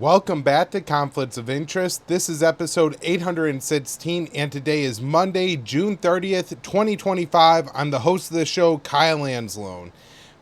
Welcome back to Conflicts of Interest. This is episode 816, and today is Monday, June 30th, 2025. I'm the host of the show, Kyle Anzalone.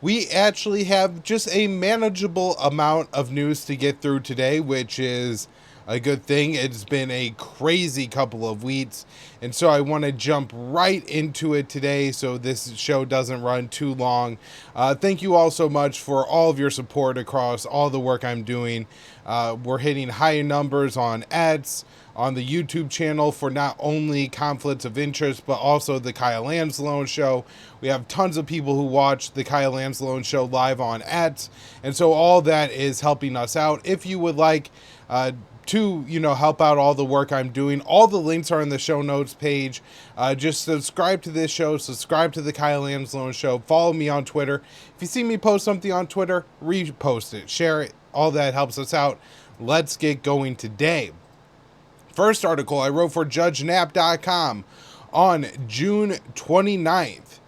We actually have just a manageable amount of news to get through today, which is a good thing. It's been a crazy couple of weeks, and so I want to jump right into it today so this show doesn't run too long. Thank you all so much for all of your support across all the work I'm doing. We're hitting high numbers on ads on the YouTube channel for not only Conflicts of Interest, but also the Kyle Anzalone Show. We have tons of people who watch the Kyle Anzalone Show live on ads, and so all that is helping us out. If you would like to help out all the work I'm doing, all the links are in the show notes page. Just subscribe to this show, subscribe to the Kyle Anzalone Show, follow me on Twitter. If you see me post something on Twitter, repost it, share it, all that helps us out. Let's get going today. First article I wrote for JudgeNap.com on June 29th.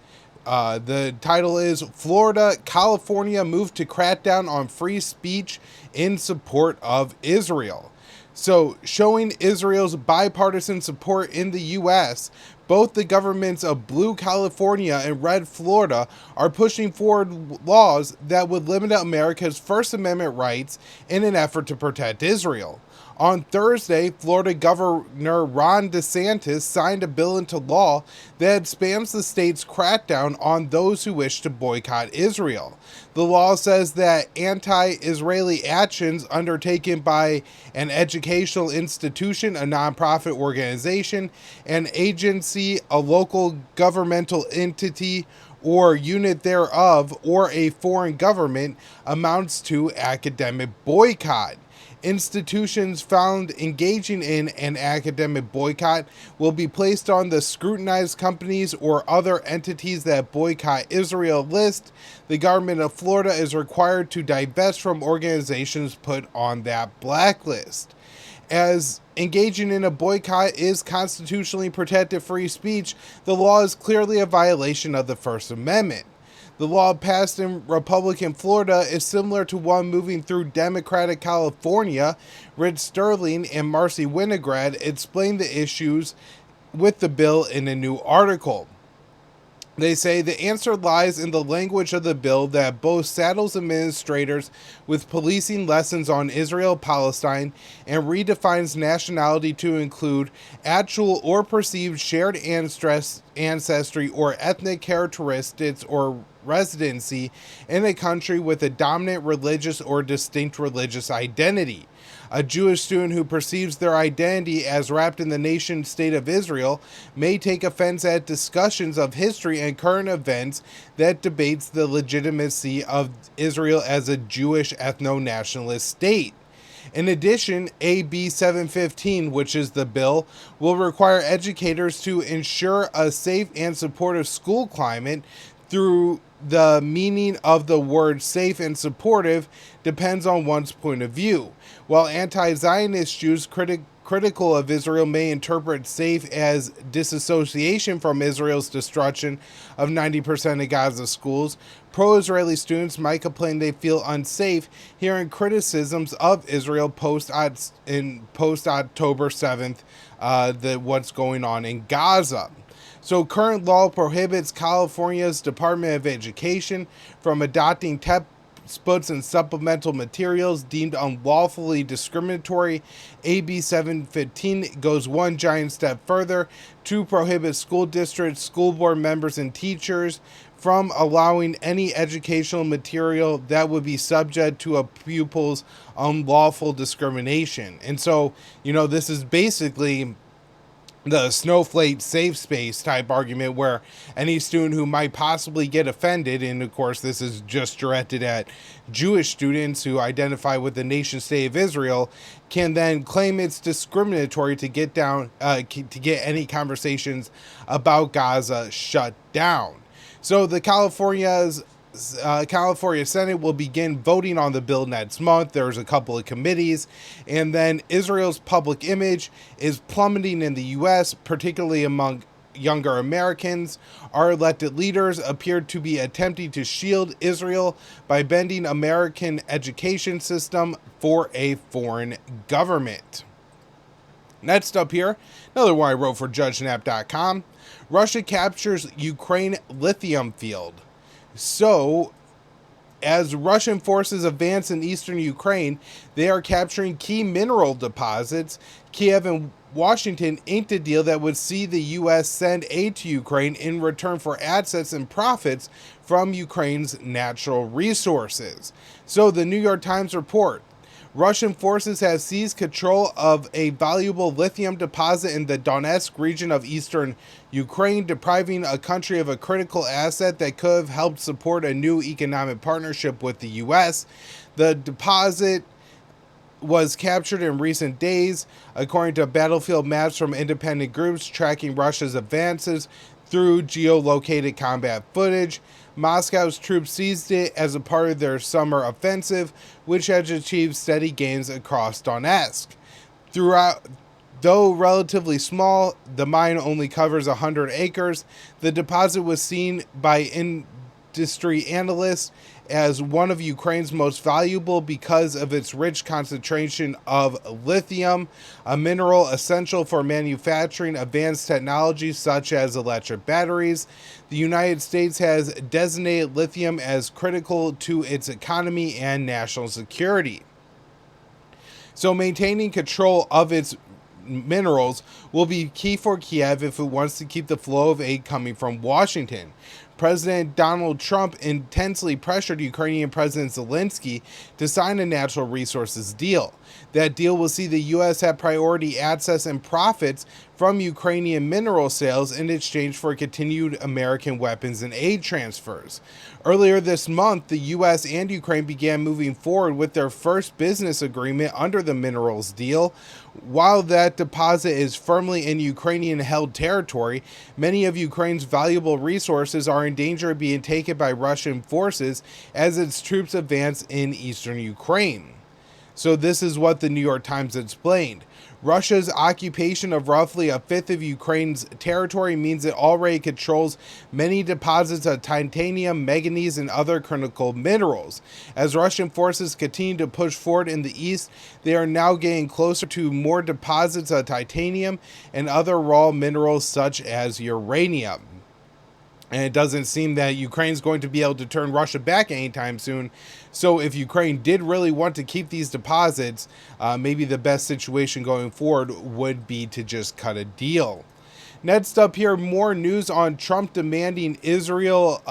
The title is Florida, California move to crackdown on free speech in support of Israel. So, showing Israel's bipartisan support in the U.S., both the governments of Blue California and Red Florida are pushing forward laws that would limit America's First Amendment rights in an effort to protect Israel. On Thursday, Florida Governor Ron DeSantis signed a bill into law that expands the state's crackdown on those who wish to boycott Israel. The law says that anti-Israeli actions undertaken by an educational institution, a nonprofit organization, an agency, a local governmental entity, or unit thereof, or a foreign government amounts to academic boycott. Institutions found engaging in an academic boycott will be placed on the scrutinized companies or other entities that boycott Israel list. The government of Florida is required to divest from organizations put on that blacklist. As engaging in a boycott is constitutionally protected free speech, the law is clearly a violation of the First Amendment. The law passed in Republican Florida is similar to one moving through Democratic California. Rich Sterling and Marcy Winograd explained the issues with the bill in a new article. They say the answer lies in the language of the bill that both saddles administrators with policing lessons on Israel-Palestine and redefines nationality to include actual or perceived shared ancestry or ethnic characteristics or residency in a country with a dominant religious or distinct religious identity. A Jewish student who perceives their identity as wrapped in the nation state of Israel may take offense at discussions of history and current events that debates the legitimacy of Israel as a Jewish ethno-nationalist state. In addition, AB 715, which is the bill, will require educators to ensure a safe and supportive school climate. Through the meaning of the word safe and supportive depends on one's point of view. While anti-Zionist Jews critical of Israel may interpret safe as disassociation from Israel's destruction of 90% of Gaza schools, pro-Israeli students might complain they feel unsafe hearing criticisms of Israel post-October 7th, what's going on in Gaza. So current law prohibits California's Department of Education from adopting textbooks and supplemental materials deemed unlawfully discriminatory. AB 715 goes one giant step further to prohibit school districts, school board members, and teachers from allowing any educational material that would be subject to a pupil's unlawful discrimination. And so, this is basically the snowflake safe space type argument where any student who might possibly get offended, and of course this is just directed at Jewish students who identify with the nation state of Israel, can then claim it's discriminatory to get any conversations about Gaza shut down. So the California Senate will begin voting on the bill next month. There's a couple of committees. And then Israel's public image is plummeting in the U.S., particularly among younger Americans. Our elected leaders appear to be attempting to shield Israel by bending American education system for a foreign government. Next up here, another one I wrote for JudgeNap.com. Russia captures Ukraine lithium field. So, as Russian forces advance in eastern Ukraine, they are capturing key mineral deposits. Kiev and Washington inked a deal that would see the U.S. send aid to Ukraine in return for assets and profits from Ukraine's natural resources. So the New York Times report, Russian forces have seized control of a valuable lithium deposit in the Donetsk region of eastern Ukraine, depriving a country of a critical asset that could have helped support a new economic partnership with the U.S. The deposit was captured in recent days, according to battlefield maps from independent groups tracking Russia's advances through geolocated combat footage. Moscow's troops seized it as a part of their summer offensive, which has achieved steady gains across Donetsk. Though relatively small, the mine only covers 100 acres. The deposit was seen by industry analysts as one of Ukraine's most valuable because of its rich concentration of lithium, a mineral essential for manufacturing advanced technologies such as electric batteries. The United States has designated lithium as critical to its economy and national security. So maintaining control of its minerals will be key for Kiev if it wants to keep the flow of aid coming from Washington. President Donald Trump intensely pressured Ukrainian President Zelensky to sign a natural resources deal. That deal will see the U.S. have priority access and profits from Ukrainian mineral sales in exchange for continued American weapons and aid transfers. Earlier this month, the U.S. and Ukraine began moving forward with their first business agreement under the minerals deal. While that deposit is firmly in Ukrainian-held territory, many of Ukraine's valuable resources are in danger of being taken by Russian forces as its troops advance in eastern Ukraine. So this is what the New York Times explained. Russia's occupation of roughly a fifth of Ukraine's territory means it already controls many deposits of titanium, manganese, and other critical minerals. As Russian forces continue to push forward in the east, they are now getting closer to more deposits of titanium and other raw minerals such as uranium. And it doesn't seem that Ukraine's going to be able to turn Russia back anytime soon. So if Ukraine did really want to keep these deposits, maybe the best situation going forward would be to just cut a deal. Next up here, more news on Trump demanding Israel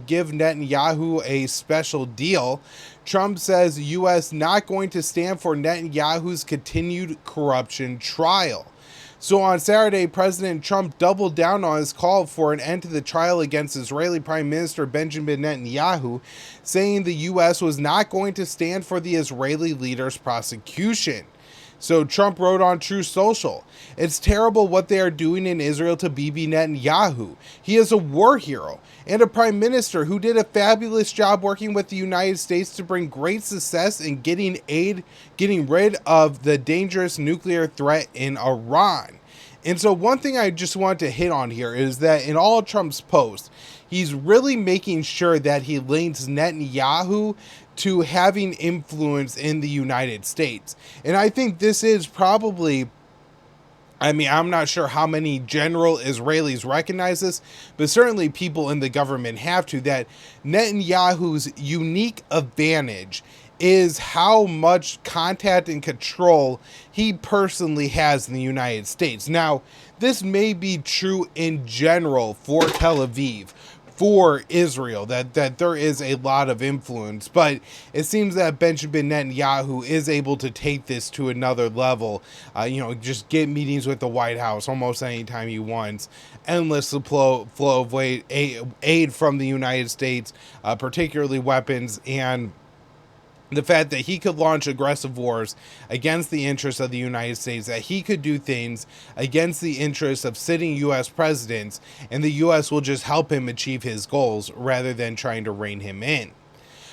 give Netanyahu a special deal. Trump says U.S. not going to stand for Netanyahu's continued corruption trial. So on Saturday, President Trump doubled down on his call for an end to the trial against Israeli Prime Minister Benjamin Netanyahu, saying the U.S. was not going to stand for the Israeli leader's prosecution. So Trump wrote on Truth Social, "It's terrible what they are doing in Israel to Bibi Netanyahu. He is a war hero and a prime minister who did a fabulous job working with the United States to bring great success in getting rid of the dangerous nuclear threat in Iran." And so one thing I just want to hit on here is that in all Trump's posts, he's really making sure that he links Netanyahu to having influence in the United States. And I think this is probably, I'm not sure how many general Israelis recognize this, but certainly people in the government have to, that Netanyahu's unique advantage is how much contact and control he personally has in the United States. Now, this may be true in general for Tel Aviv, for Israel, that there is a lot of influence, but it seems that Benjamin Netanyahu is able to take this to another level, just get meetings with the White House almost anytime he wants, endless flow of aid from the United States, particularly weapons, and the fact that he could launch aggressive wars against the interests of the United States, that he could do things against the interests of sitting U.S. presidents, and the U.S. will just help him achieve his goals rather than trying to rein him in.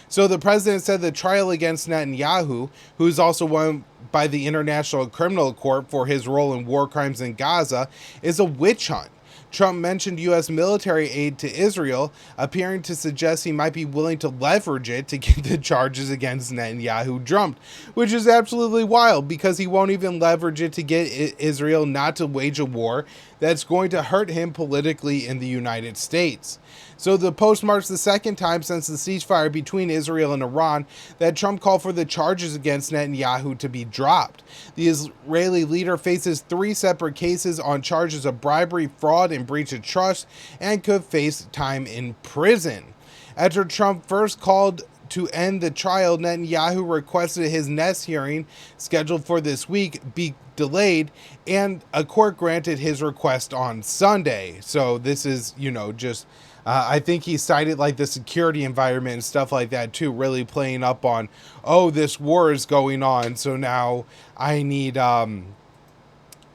So the president said the trial against Netanyahu, who is also won by the International Criminal Court for his role in war crimes in Gaza, is a witch hunt. Trump mentioned U.S. military aid to Israel, appearing to suggest he might be willing to leverage it to get the charges against Netanyahu dropped, which is absolutely wild because he won't even leverage it to get Israel not to wage a war that's going to hurt him politically in the United States. So the post marks the second time since the ceasefire between Israel and Iran that Trump called for the charges against Netanyahu to be dropped. The Israeli leader faces 3 separate cases on charges of bribery, fraud, and breach of trust, and could face time in prison. After Trump first called to end the trial, Netanyahu requested his next hearing, scheduled for this week, be delayed, and a court granted his request on Sunday. So this is, just I think he cited like the security environment and stuff like that too, really playing up on, oh, this war is going on, so now I need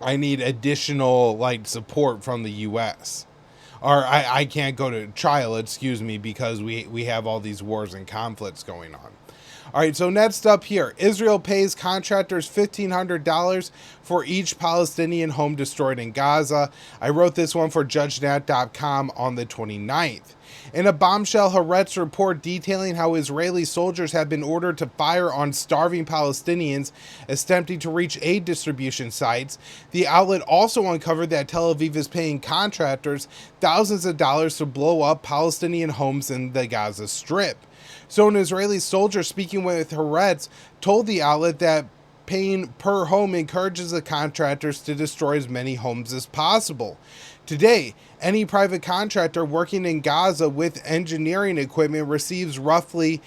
additional like support from the U.S. Or I can't go to trial, because we have all these wars and conflicts going on. All right, so next up here, Israel pays contractors $1,500 for each Palestinian home destroyed in Gaza. I wrote this one for JudgeNat.com on the 29th. In a bombshell Haaretz report detailing how Israeli soldiers have been ordered to fire on starving Palestinians attempting to reach aid distribution sites, the outlet also uncovered that Tel Aviv is paying contractors thousands of dollars to blow up Palestinian homes in the Gaza Strip. So an Israeli soldier speaking with Haaretz told the outlet that paying per home encourages the contractors to destroy as many homes as possible. Today, any private contractor working in Gaza with engineering equipment receives roughly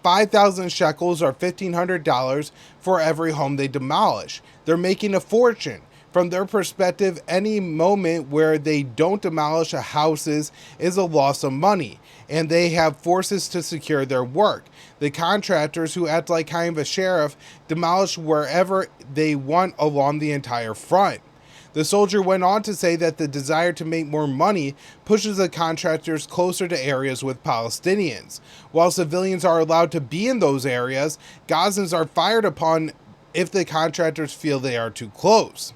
5,000 shekels or $1,500 for every home they demolish. They're making a fortune. From their perspective, any moment where they don't demolish a house is a loss of money, and they have forces to secure their work. The contractors, who act like kind of a sheriff, demolish wherever they want along the entire front. The soldier went on to say that the desire to make more money pushes the contractors closer to areas with Palestinians. While civilians are allowed to be in those areas, Gazans are fired upon if the contractors feel they are too close.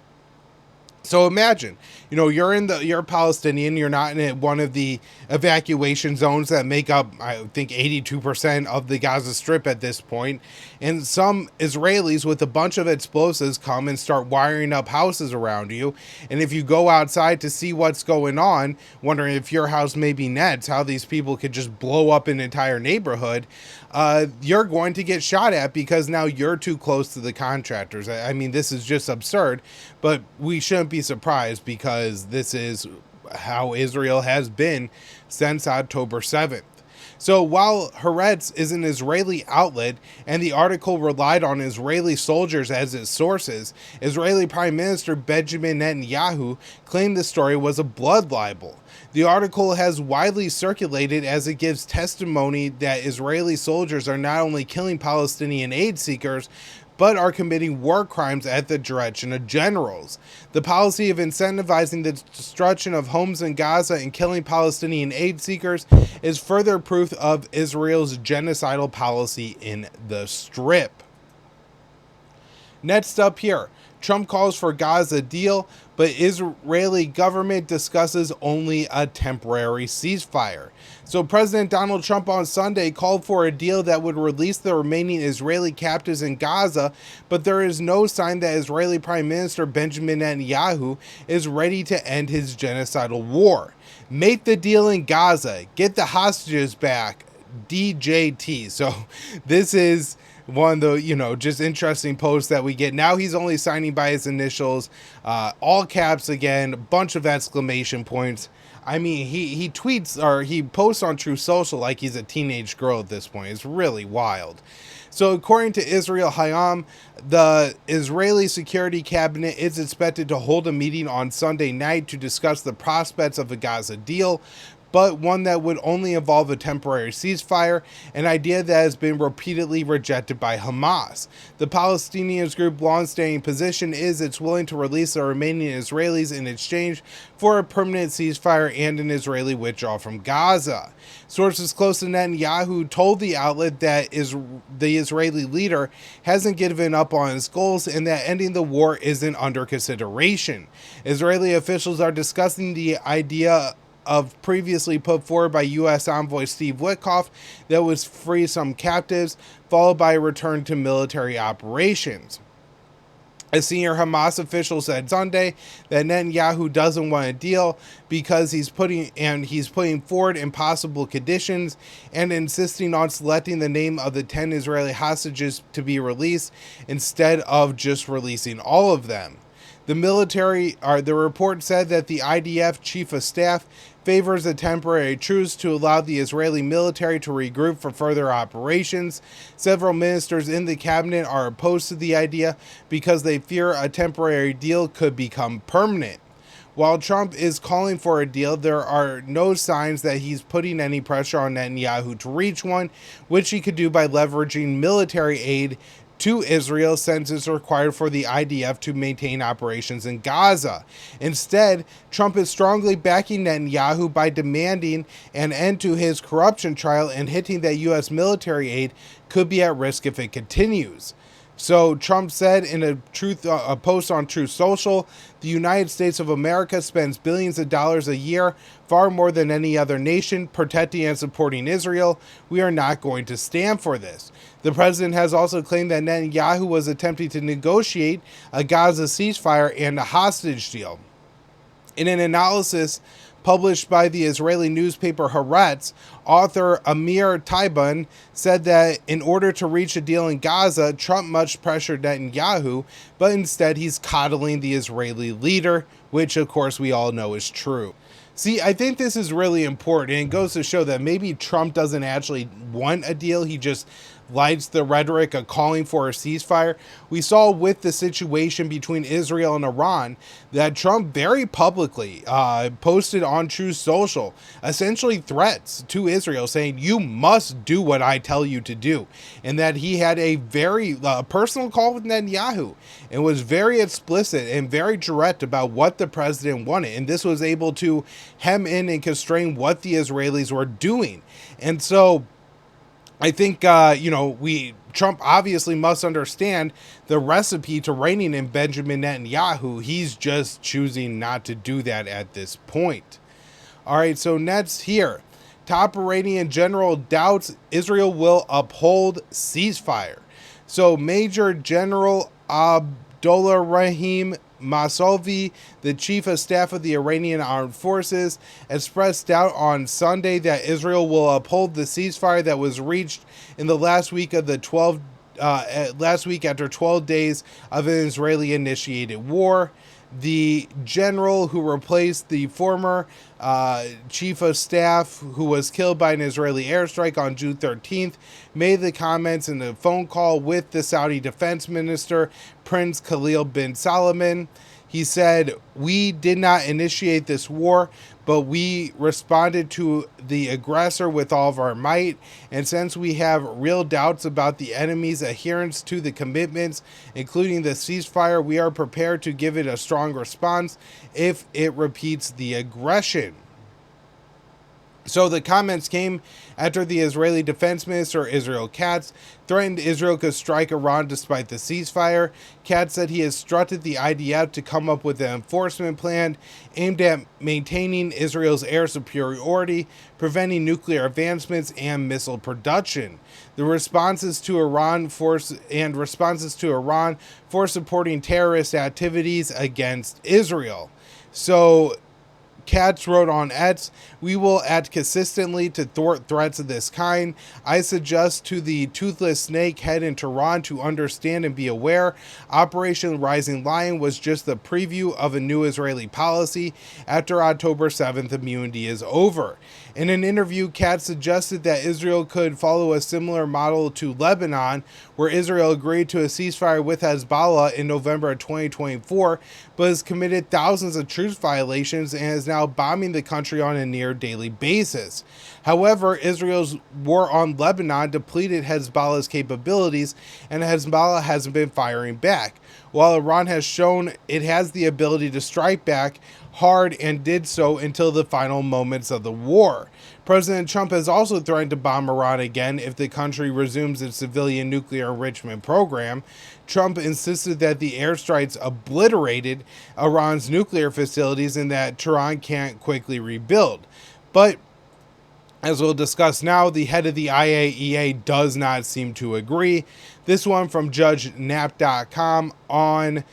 So imagine, you're Palestinian, you're not in one of the evacuation zones that make up, I think, 82% of the Gaza Strip at this point, and some Israelis with a bunch of explosives come and start wiring up houses around you, and if you go outside to see what's going on, wondering if your house may be next, how these people could just blow up an entire neighborhood, you're going to get shot at because now you're too close to the contractors. I mean, this is just absurd, but we shouldn't be surprised because this is how Israel has been since October 7th. So while Haaretz is an Israeli outlet and the article relied on Israeli soldiers as its sources, Israeli Prime Minister Benjamin Netanyahu claimed the story was a blood libel. The article has widely circulated as it gives testimony that Israeli soldiers are not only killing Palestinian aid seekers, but are committing war crimes at the direction of generals. The policy of incentivizing the destruction of homes in Gaza and killing Palestinian aid seekers is further proof of Israel's genocidal policy in the Strip. Next up here, Trump calls for Gaza deal, but Israeli government discusses only a temporary ceasefire. So President Donald Trump on Sunday called for a deal that would release the remaining Israeli captives in Gaza, but there is no sign that Israeli Prime Minister Benjamin Netanyahu is ready to end his genocidal war. Make the deal in Gaza. Get the hostages back. DJT. So this is one of the, just interesting posts that we get. Now he's only signing by his initials, all caps again, a bunch of exclamation points. I mean, he tweets or he posts on True Social like he's a teenage girl at this point. It's really wild. So according to Israel Hayam, the Israeli Security Cabinet is expected to hold a meeting on Sunday night to discuss the prospects of a Gaza deal. but one that would only involve a temporary ceasefire, an idea that has been repeatedly rejected by Hamas. The Palestinian group's long-standing position is it's willing to release the remaining Israelis in exchange for a permanent ceasefire and an Israeli withdrawal from Gaza. Sources close to Netanyahu told the outlet that the Israeli leader hasn't given up on his goals and that ending the war isn't under consideration. Israeli officials are discussing the idea of previously put forward by U.S. envoy Steve Witkoff that was free some captives, followed by a return to military operations. A senior Hamas official said Sunday that Netanyahu doesn't want a deal because he's putting forward impossible conditions and insisting on selecting the name of the 10 Israeli hostages to be released instead of just releasing all of them. The report said that the IDF chief of staff favors a temporary truce to allow the Israeli military to regroup for further operations. Several ministers in the cabinet are opposed to the idea because they fear a temporary deal could become permanent. While Trump is calling for a deal, there are no signs that he's putting any pressure on Netanyahu to reach one, which he could do by leveraging military aid to Israel since it's required for the IDF to maintain operations in Gaza. Instead, Trump is strongly backing Netanyahu by demanding an end to his corruption trial and hinting that U.S. military aid could be at risk if it continues. So Trump said in a post on Truth Social, the United States of America spends billions of dollars a year, far more than any other nation, protecting and supporting Israel. We are not going to stand for this. The president has also claimed that Netanyahu was attempting to negotiate a Gaza ceasefire and a hostage deal. In an analysis published by the Israeli newspaper Haaretz, author Amir Taiban said that in order to reach a deal in Gaza, Trump much pressured Netanyahu, but instead he's coddling the Israeli leader, which of course we all know is true. See, I think this is really important, and it goes to show that maybe Trump doesn't actually want a deal, he just likes the rhetoric of calling for a ceasefire. We saw with the situation between Israel and Iran that Trump very publicly posted on Truth Social essentially threats to Israel saying, you must do what I tell you to do. And that he had a very personal call with Netanyahu and was very explicit and very direct about what the president wanted. And this was able to hem in and constrain what the Israelis were doing. And so I think, Trump obviously must understand the recipe to reigning in Benjamin Netanyahu. He's just choosing not to do that at this point. All right, so next here. Top Iranian general doubts Israel will uphold ceasefire. So Major General Abdullah Rahim Masolvi, the chief of staff of the Iranian Armed Forces, expressed doubt on Sunday that Israel will uphold the ceasefire that was reached in the last week after 12 days of an Israeli-initiated war. The general who replaced the former chief of staff who was killed by an Israeli airstrike on June 13th made the comments in a phone call with the Saudi defense minister, Prince Khalil bin Salman. He said, "We did not initiate this war, but we responded to the aggressor with all of our might. And since we have real doubts about the enemy's adherence to the commitments, including the ceasefire, we are prepared to give it a strong response if it repeats the aggression." So the comments came after the Israeli Defense Minister, Israel Katz, threatened Israel could strike Iran despite the ceasefire. Katz said he instructed the IDF to come up with an enforcement plan aimed at maintaining Israel's air superiority, preventing nuclear advancements, and missile production. The responses to Iran for supporting terrorist activities against Israel. So Katz wrote on X, "We will act consistently to thwart threats of this kind. I suggest to the toothless snake head in Tehran to understand and be aware. Operation Rising Lion was just the preview of a new Israeli policy. After October 7th, immunity is over." In an interview, Katz suggested that Israel could follow a similar model to Lebanon, where Israel agreed to a ceasefire with Hezbollah in November of 2024, but has committed thousands of truce violations and has now bombing the country on a near daily basis. However, Israel's war on Lebanon depleted Hezbollah's capabilities, and Hezbollah hasn't been firing back, while Iran has shown it has the ability to strike back hard and did so until the final moments of the war. President Trump has also threatened to bomb Iran again if the country resumes its civilian nuclear enrichment program. Trump insisted that the airstrikes obliterated Iran's nuclear facilities and that Tehran can't quickly rebuild. But as we'll discuss now, the head of the IAEA does not seem to agree. This one from JudgeNap.com on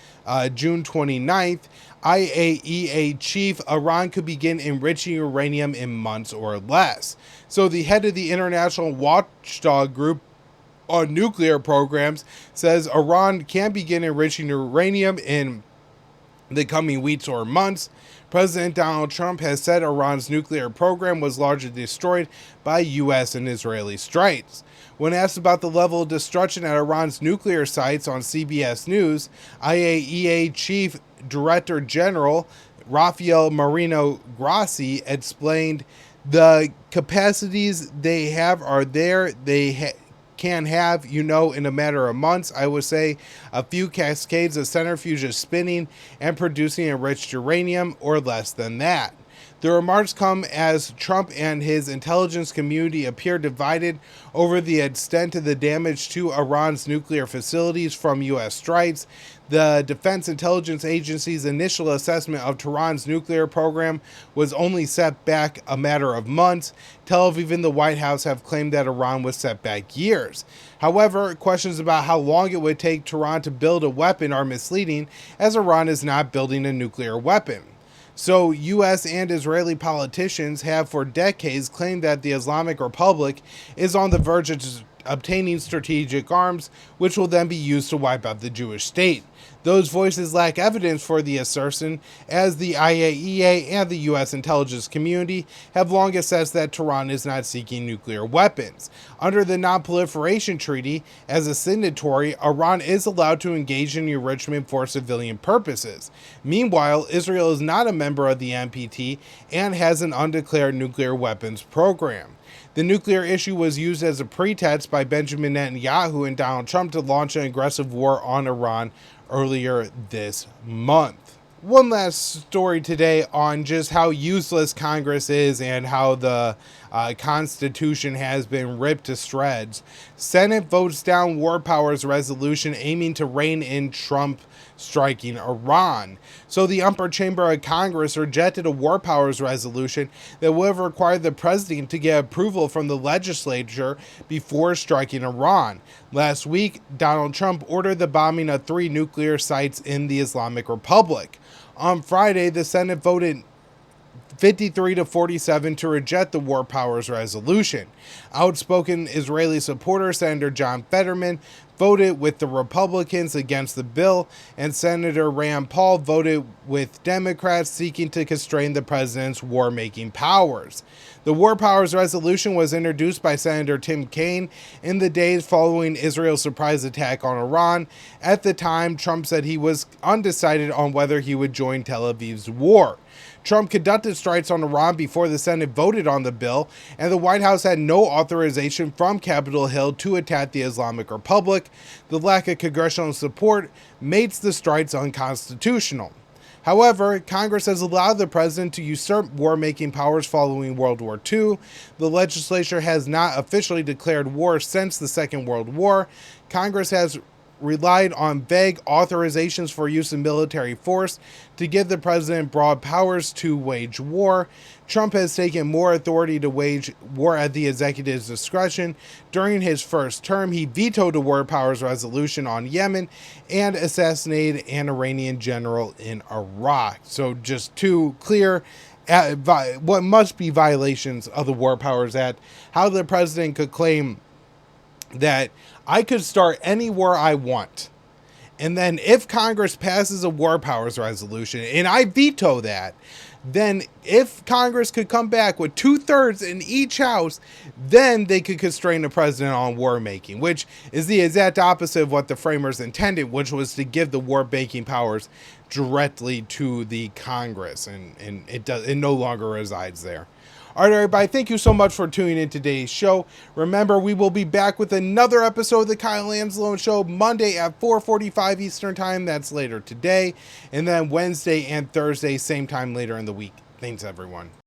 June 29th. IAEA chief, Iran could begin enriching uranium in months or less. So the head of the International Watchdog Group on Nuclear Programs says Iran can begin enriching uranium in the coming weeks or months. President Donald Trump has said Iran's nuclear program was largely destroyed by U.S. and Israeli strikes. When asked about the level of destruction at Iran's nuclear sites on CBS News, IAEA Chief Director General Rafael Marino Grossi explained the capacities they have are there. They can have, in a matter of months, I would say, a few cascades of centrifuges spinning and producing enriched uranium, or less than that. The remarks come as Trump and his intelligence community appear divided over the extent of the damage to Iran's nuclear facilities from U.S. strikes. The Defense Intelligence Agency's initial assessment of Tehran's nuclear program was only set back a matter of months. Tel Aviv and the White House have claimed that Iran was set back years. However, questions about how long it would take Tehran to build a weapon are misleading, as Iran is not building a nuclear weapon. So, U.S. and Israeli politicians have for decades claimed that the Islamic Republic is on the verge of obtaining strategic arms, which will then be used to wipe out the Jewish state. Those voices lack evidence for the assertion, as the IAEA and the U.S. intelligence community have long assessed that Tehran is not seeking nuclear weapons. Under the Non-Proliferation Treaty, as a signatory, Iran is allowed to engage in enrichment for civilian purposes. Meanwhile, Israel is not a member of the NPT and has an undeclared nuclear weapons program. The nuclear issue was used as a pretext by Benjamin Netanyahu and Donald Trump to launch an aggressive war on Iran earlier this month. One last story today on just how useless Congress is and how the Constitution has been ripped to shreds. Senate votes down war powers resolution aiming to rein in Trump striking Iran. So the upper chamber of Congress rejected a war powers resolution that would have required the president to get approval from the legislature before striking Iran. Last week, Donald Trump ordered the bombing of 3 nuclear sites in the Islamic Republic. On Friday, the Senate voted 53-47 to reject the war powers resolution. Outspoken Israeli supporter Senator John Fetterman voted with the Republicans against the bill, and Senator Rand Paul voted with Democrats seeking to constrain the president's war-making powers. The war powers resolution was introduced by Senator Tim Kaine in the days following Israel's surprise attack on Iran. At the time, Trump said he was undecided on whether he would join Tel Aviv's war. Trump conducted strikes on Iran before the Senate voted on the bill, and the White House had no authorization from Capitol Hill to attack the Islamic Republic. The lack of congressional support makes the strikes unconstitutional. However, Congress has allowed the president to usurp war-making powers following World War II. The legislature has not officially declared war since the Second World War. Congress has relied on vague authorizations for use of military force to give the president broad powers to wage war. Trump has taken more authority to wage war at the executive's discretion. During his first term, he vetoed a war powers resolution on Yemen and assassinated an Iranian general in Iraq. So just two clear what must be violations of the War Powers Act, how the president could claim that I could start any war I want, And then if Congress passes a war powers resolution, and I veto that, then if Congress could come back with 2/3 in each house, then they could constrain the president on war making, which is the exact opposite of what the framers intended, which was to give the war making powers directly to the Congress, and it no longer resides there. All right, everybody, thank you so much for tuning in today's show. Remember, we will be back with another episode of the Kyle Anzalone Show Monday at 4:45 Eastern Time. That's later today. And then Wednesday and Thursday, same time later in the week. Thanks, everyone.